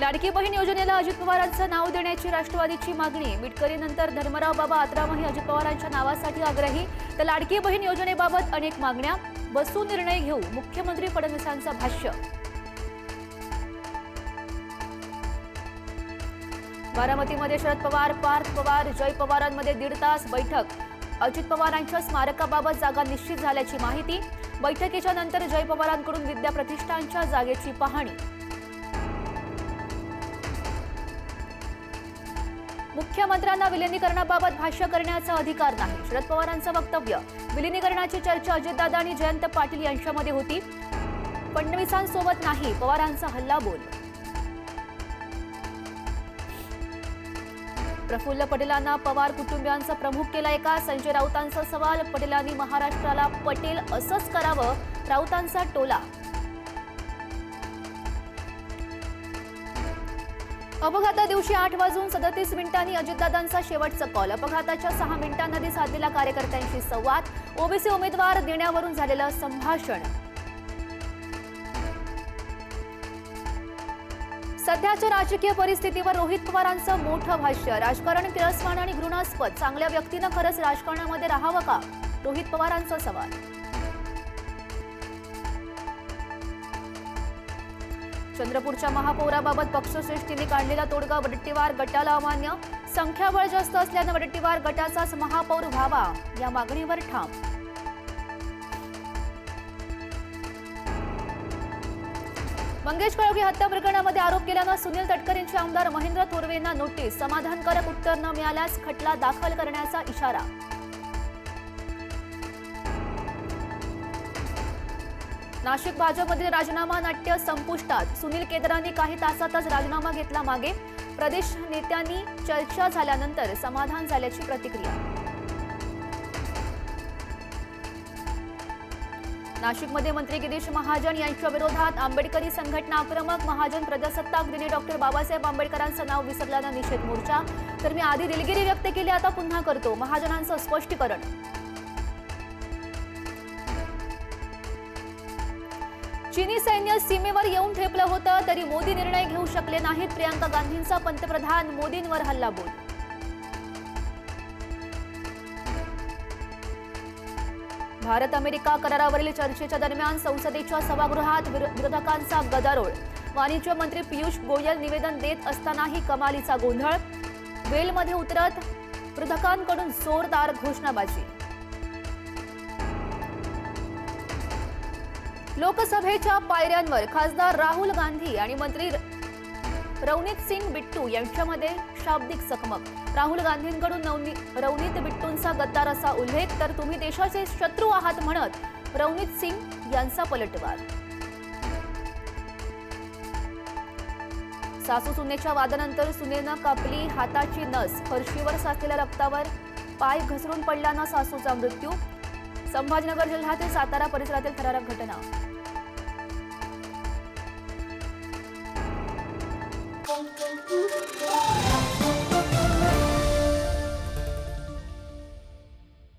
लाडकी बहीण योजनेला अजित पवारांचं नाव देण्याची राष्ट्रवादीची मागणी। मिटकरीनंतर धर्मराव बाबा आत्रामही अजित पवारांच्या नावासाठी आग्रही। तर लाडकी बहीण योजनेबाबत अनेक मागण्या, बसून निर्णय घेऊ, मुख्यमंत्री फडणवीसांचं भाष्य। बारामतीमध्ये शरद पवार, पार्थ पवार, जय पवारांमध्ये 1.5 तास बैठक। अजित पवारांच्या स्मारकाबाबत जागा निश्चित झाल्याची माहिती। बैठकीच्या नंतर जय पवारांकडून विद्या प्रतिष्ठानच्या जागेची पाहणी। मुख्यमंत्र्यांना विलीनीकरणाबाबत भाष्य करण्याचा अधिकार नाही, शरद पवारांचं वक्तव्य। विलीनीकरणाची चर्चा अजितदादा आणि जयंत पाटील यांच्यामध्ये होती, फडणवीसांसोबत नाही, पवारांचा हल्लाबोल। प्रफुल्ल पटेलांना पवार कुटुंबियांचा प्रमुख केलाय का? संजय राऊतांचा सवाल। पटेलांनी महाराष्ट्राला पटेल असंच करावं, राऊतांचा टोला। अपघाता दिवशी 8:37 अजितदादांचा शेवटचा कॉल। अपघाताच्या 6 मिनिटांआधी साधलेला कार्यकर्त्यांशी संवाद। ओबीसी उमेदवार देण्यावरून झालेलं संभाषण। सध्याच्या राजकीय परिस्थितीवर रोहित पवारांचं मोठं भाष्य। राजकारण किळसवाण आणि घृणास्पद, चांगल्या व्यक्तीनं खरंच राजकारणामध्ये राहावं का? रोहित पवारांचा सवाल। चंद्रपूरच्या महापौराबाबत पक्षश्रेष्ठींनी काढलेला तोडगा, वडेट्टीवार गटाला अमान्य। संख्याबळ जास्त असल्यानं वडेट्टीवार गटाचाच महापौर व्हावा, या मागणीवर ठाम। मंगेश काळोखे हत्या प्रकरणामध्ये आरोप केल्यानं सुनील तटकरेंचे आमदार महेंद्र थोरवेंना नोटीस। समाधानकारक उत्तर न मिळाल्यास खटला दाखल करण्याचा इशारा। नाशिक भाजपमध्ये राजीनामा नाट्य संपुष्टात। सुनील केदारांनी काही तासातच राजीनामा घेतला मागे। प्रदेश नेत्यांनी चर्चा झाल्यानंतर समाधान झाल्याची प्रतिक्रिया। नाशिकमध्ये मंत्री गिरीश महाजन यांच्या विरोधात आंबेडकरी संघटना आक्रमक। महाजन प्रजासत्ताक दिनी डॉक्टर बाबासाहेब आंबेडकरांचं नाव विसरल्यानं निषेध मोर्चा। तर मी आधी दिलगिरी व्यक्त केली, आता पुन्हा करतो, महाजनांचं स्पष्टीकरण। चीनी सैन्य सीमेवर येऊन ठेपलं होतं तरी मोदी निर्णय घेऊ शकले नाहीत। प्रियंका गांधींचा पंतप्रधान मोदींवर हल्लाबोल। भारत अमेरिका करारावरील चर्चेच्या दरम्यान संसदेच्या सभागृहात विरोधकांचा गदारोळ। वाणिज्य मंत्री पियुष गोयल निवेदन देत असतानाही कमालीचा गोंधळ। वेलमध्ये उतरत विरोधकांकडून जोरदार घोषणाबाजी। लोकसभेच्या पायऱ्यांवर खासदार राहुल गांधी आणि मंत्री रवनीत सिंग बिट्टू यांच्यामध्ये शाब्दिक चकमक। राहुल गांधींकडून रवनीत बिट्टूंचा गद्दार असा उल्लेख, तर तुम्ही देशाचे शत्रू आहात म्हणत रवनीत सिंग यांचा पलटवार। सासू सुनेच्या वादानंतर सुनेनं कापली हाताची नस। फरशीवर साचलेल्या रक्तावर पाय घसरून पडल्यानं सासूचा मृत्यू। संभाजीनगर जिल्ह्यातील सातारा परिसरातील थरारक घटना।